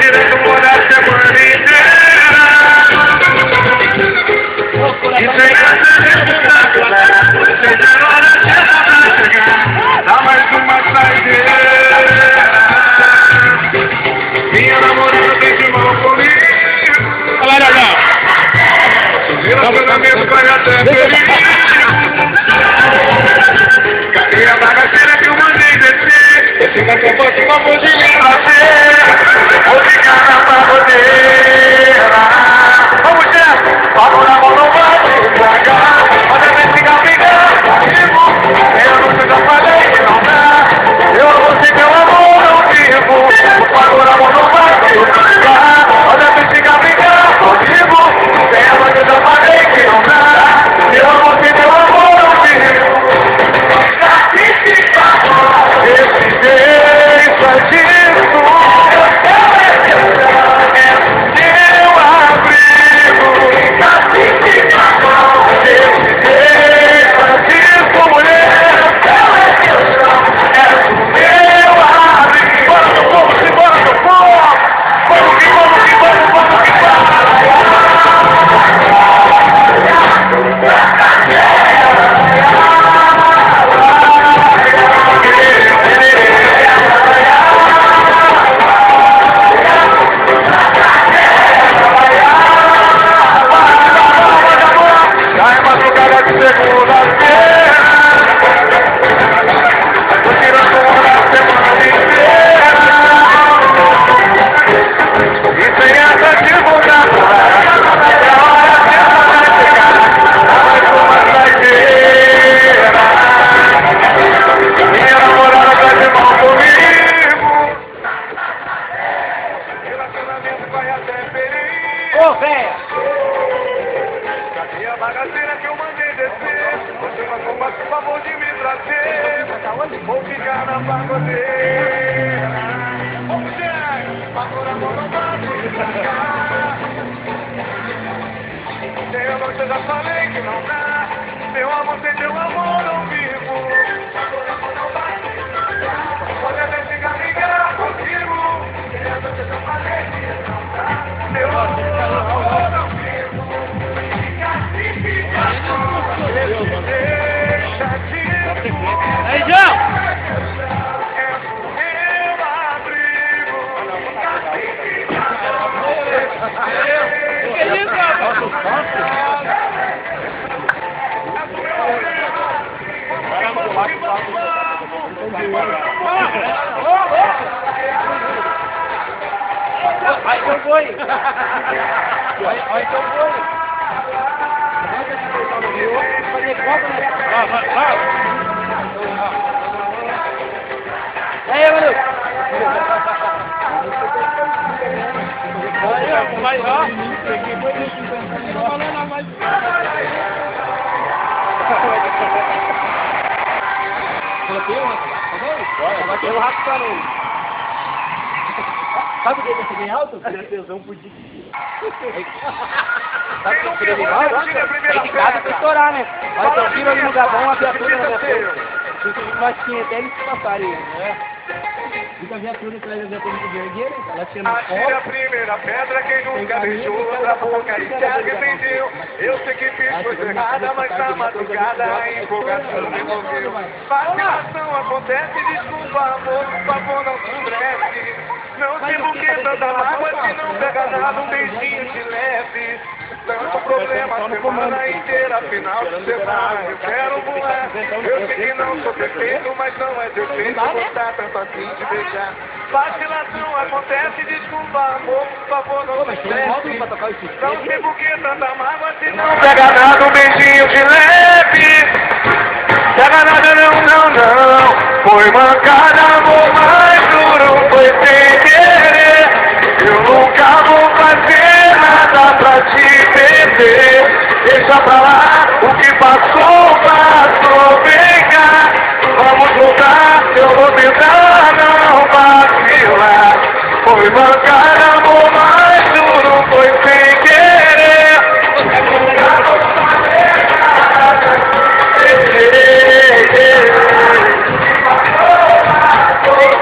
direito por essa semana inteira. E sem essa responsabilidade, seja a hora certa pra chegar, dá mais uma saideira. Minha namorada tem de mão comigo. Olha lá, Relacionamento vai até perigo. Cadê a bagaceira que eu mandei descer? Esse canto fosse uma coisa de mim fazer. Vou ficar na pagodeira. Vamos, chefe! Falou na mão, não vai te estragar. Mas é bem ficar brigando comigo. Eu não sei, já falei que não dá. Eu amo você, meu amor, não vivo. Falou na mão, não vai te estragar. Mas é bem ficar brigando comigo. Eu já falei que não dá. Eu amo você, meu amor, não vivo. Esse beijo é disso. É meu abrigo. Esse beijo é disso, mulher. É o meu abrigo. Bora no povo, simbora no povo. Vamos que vamos que vamos, vamos que vamos. Cadê a bagaceira que eu mandei descer? Você passou, mas por favor de me trazer. Vou ficar na pagodeira. Vamos, chefe! Agora a mão não vai me estragar. Meia noite eu já falei que não dá. Meu amor, sem teu amor não vivo. Agora a mão não vai me estragar. Pode até ficar ligado comigo. Meia noite eu já falei que não dá. Meu amor não vivo. aí, João! Que isso, rapaz? Aí que eu vou! Aí que eu vou! Aí, mano! Aí, ó, vai lá! Vai ter um rato pra ele. Sabe o que é bem alto? Tesão por dia. Sabe o que é bem alto? Aí de casa pra estourar, né? Vai ter um tiro ali no Gabão, a viatura na viatura. Mas tinha até eles passarem, né? Fica a viatura atrás da viatura do vergueiro, ela tinha no Atira a primeira pedra, quem nunca beijou outra boca e se arrependeu. Eu sei que fiz coisa errada, mas na madrugada a empolgação me envolveu. Vacilação acontece, desculpa amor, por favor não se estresse. Não sei por que tanta mágoa, se não pega nada, um beijinho de leve. Tanto problema a semana inteira, final de semana eu quero voar. Eu sei que não sou perfeito, mas não é defeito gostar tanto assim de beijar. Vacilação acontece, desculpa amor, por favor não se estresse. Não sei por que tanta mágoa, se não pega nada, um beijinho de leve. Pega nada não, não, não. Foi mancada, amor, mais duro foi sem querer. Eu nunca vou fazer nada pra te perder. Deixa pra lá, o que passou, passou, vem cá. Vamos voltar, eu vou tentar não vacilar. Foi mancar, amor, mas tudo foi sem querer. Eu nunca vou fazer nada.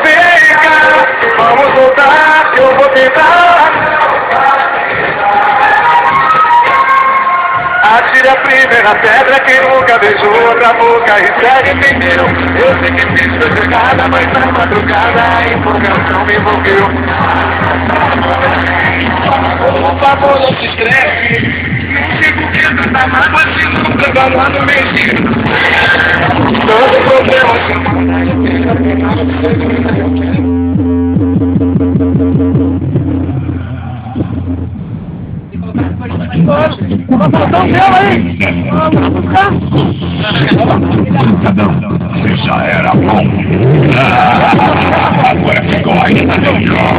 Vem cá, vamos voltar, eu vou tentar. a primeira pedra, quem nunca beijou outra boca e se arrependeu. Eu sei que fiz coisa errada, mas na madrugada a empolgação me envolveu. Por favor, não se estresse. Não sei por que tanta mágoa se nunca vai no meio. Todo problema Não, você já era bom. Agora ficou ainda melhor.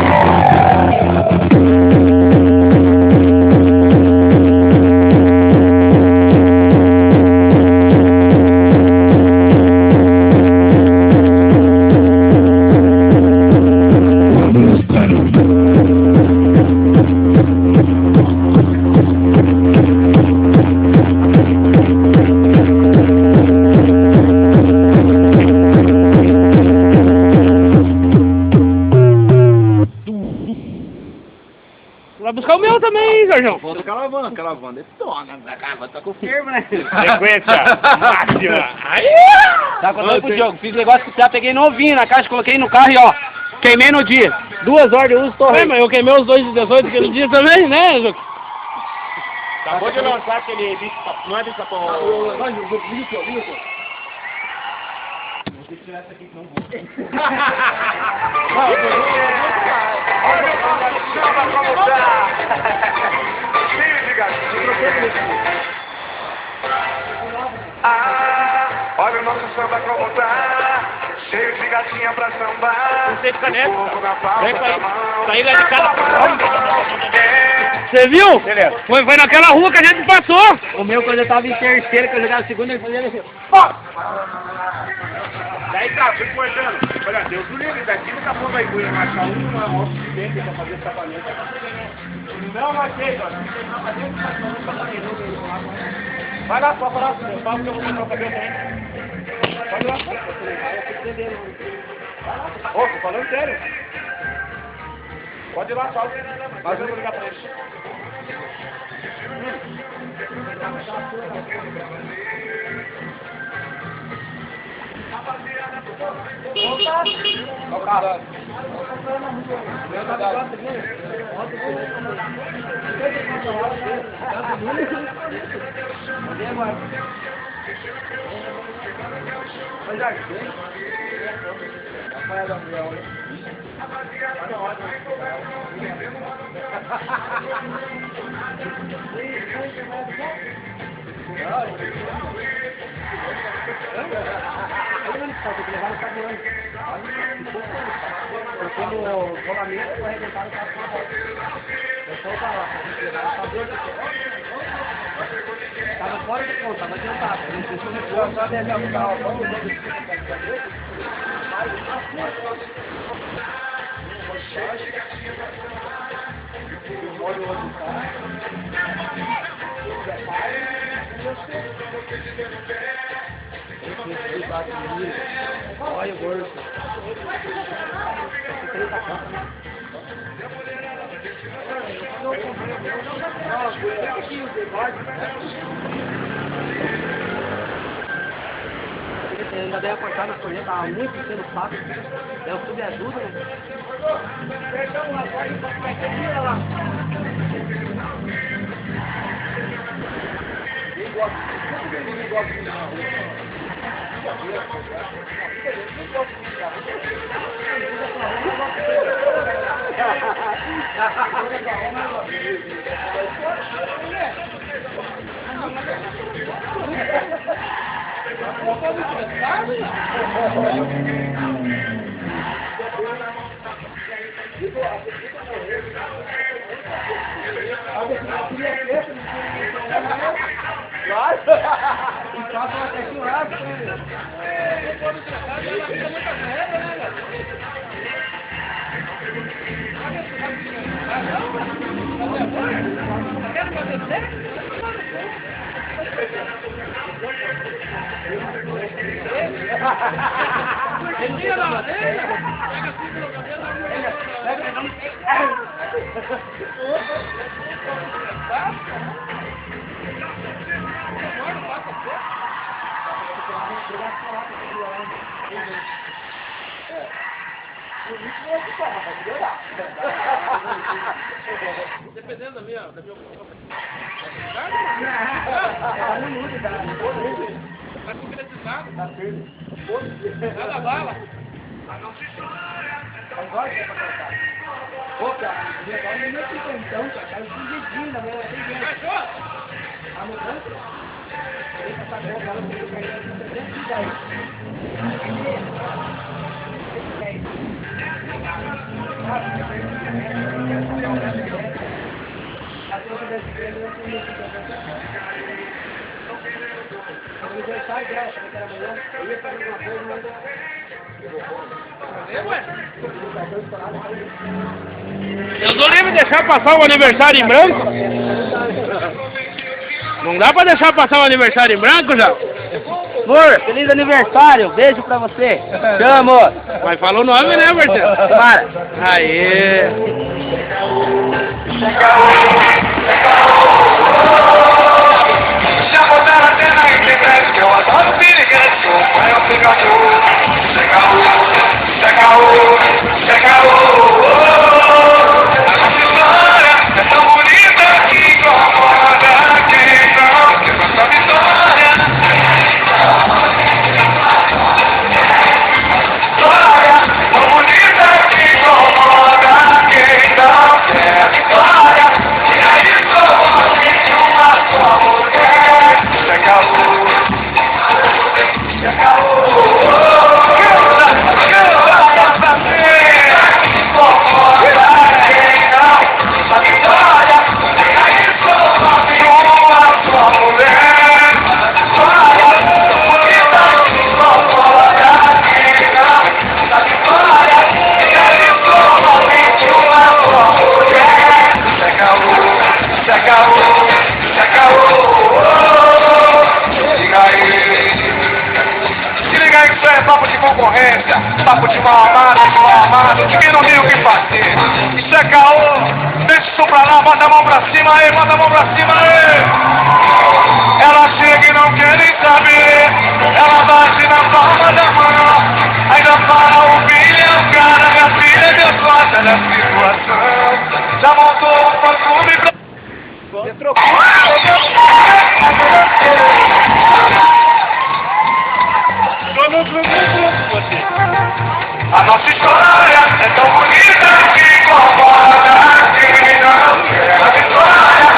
Vai buscar o meu também, Jorjão. Volta caravana. Detona, tá com firme, né? Sequência máxima. Aí! Tá contando pro jogo. Fiz negócio que já peguei novinho na caixa, coloquei no carro e ó, queimei no dia. 2 horas de uso, tô Mas eu queimei os 2 de 18 aquele dia também, né, Juca? Acabou de lançar aquele bicho, não é bicho papão. Olha o nosso samba como tá! Cheio de gatinho! Olha o nosso samba como tá! Cheio de gatinha pra sambar! Não sei de caneta. O povo na palma Vem pra da aí. mão. Saí lá de casa. É. Você viu? Beleza. Foi naquela rua que a gente passou. O meu, quando eu tava em terceiro, que eu jogava segunda, ele fazia assim. Daí tá, fui cortando. Olha, Deus do livre, daqui daqui a pouco vai achar uma oficina pra fazer escapamento. Não, mas chega. Vai lá, só falar assim, eu falo que eu vou comprar o cabelo também. Pode ir lá, ô, tô falando sério. Pode ir lá, só. Mas eu vou ligar pra ele. Ó o carro. Porque no rolamento eu arrebentaram o carro na volta. Eu só pra lá, tava fora de conta, tava adiantado. Não sei se eu vou só deixar o carro. Olha o gordo. Ainda deve cortar na corrente, tava muito sendo fácil. É o subajuda, né? Dependendo da minha opinião. Vai concretizado. Tá firme. Nada bala. Agora que é pra colocar. Pô, cara, agora nem é então, cara. Caiu com jeitinho na minha. Fechou? A mudança? Essa tabela dela foi cair em 310. Eu não lembro de deixar passar o aniversário em branco? Não dá pra deixar passar o aniversário em branco já? Amor, feliz aniversário, beijo pra você. Te amo. Mas fala o nome, né, Marcelo? Para. Aê! Já botaram até na internet que eu adoro piriguete. Vai ao Segaú, a nossa história é tão bonita que incomoda quem não quer nossa vitória. História tão bonita que incomoda quem não quer vitória. E aí somente uma só mulher. Segaú. Isso é papo de concorrência, papo de mal amado, que não tem o que fazer. Isso é caô, deixa isso pra lá, bota a mão pra cima aí, bota a mão pra cima aí. Ela chega e não quer nem saber, ela bate na palma da mão, ainda fala o filho é o cara, minha filha é Deus gosta da situação. Já montou um fã-clube pra... A nossa história é tão bonita que incomoda quem não quer a vitória.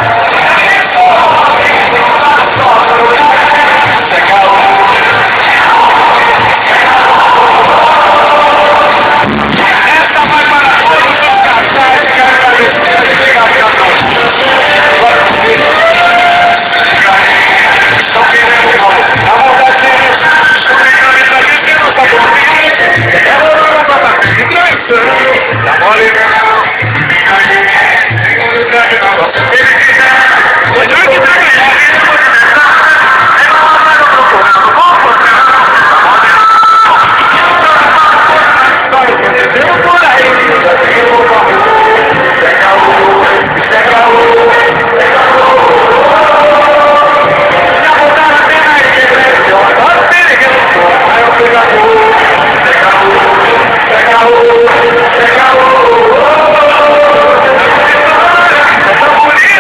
Essa vai para todos os casais que querem agradecer. Estão querendo a vontade. Tão bonita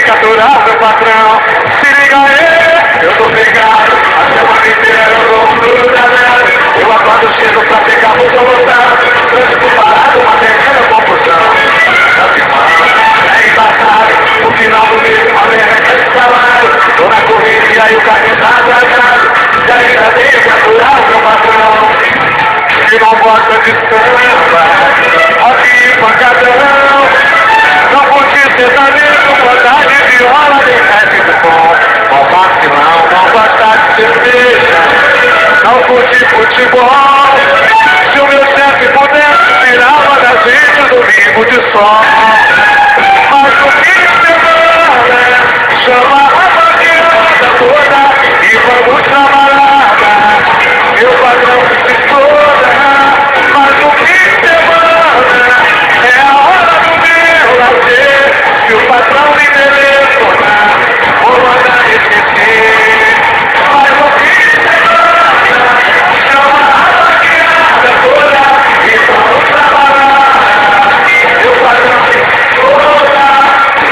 que aturar meu patrão. Se liga aí, eu tô pegado. A semana inteira eu dou duro danado. Eu acordo cedo pra pegar muito lotado. Trânsito parado, uma terceira confusão. Na semana é embaçado. No final do mês uma merda de salário. Tô na correria e o carro tá atrasado. E ainda tenho que aturar o meu patrão. Que não gosta de samba, rock e pancadão. Não curte sertanejo, gosta de viola, nem rap do bom. Não vacilão, não gosta de cerveja, não curte futebol. Se o meu chefe pudesse, tirava da gente o domingo de sol. Mas o fim de semana chama a vaqueada toda e vamos trabalhar. Meu patrão se exploda, mas o fim de semana é a hora do meu lazer. Se o patrão me telefonar, vou mandar esquecer. Mas o fim de semana chama a vaqueada toda e vamos trabalhar. Meu patrão se exploda,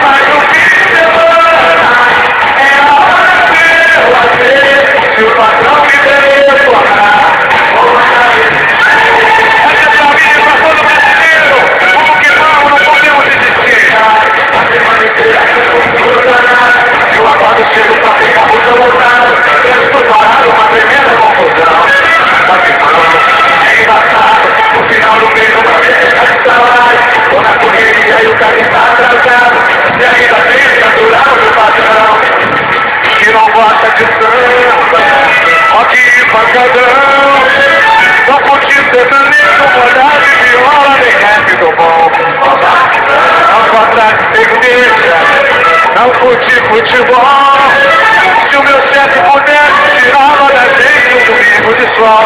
mas o fim de semana é a hora do meu lazer. Se o patrão me telefonar, eu acordo cedo pra pegar muita lotada. Eu estou parado, uma tremenda confusão. Mas é embaçado. No final do mês uma vez de salário. Tô na correria e o carro está atrasado. E ainda tem que aturar o meu patrão. Que não gosta de samba, rock e pancadão. Não curte sertanejo, modar de viola, nem rap do bom. Não gosta de cerveja, não curte futebol. Se o meu chefe pudesse, tirava da gente um domingo de sol.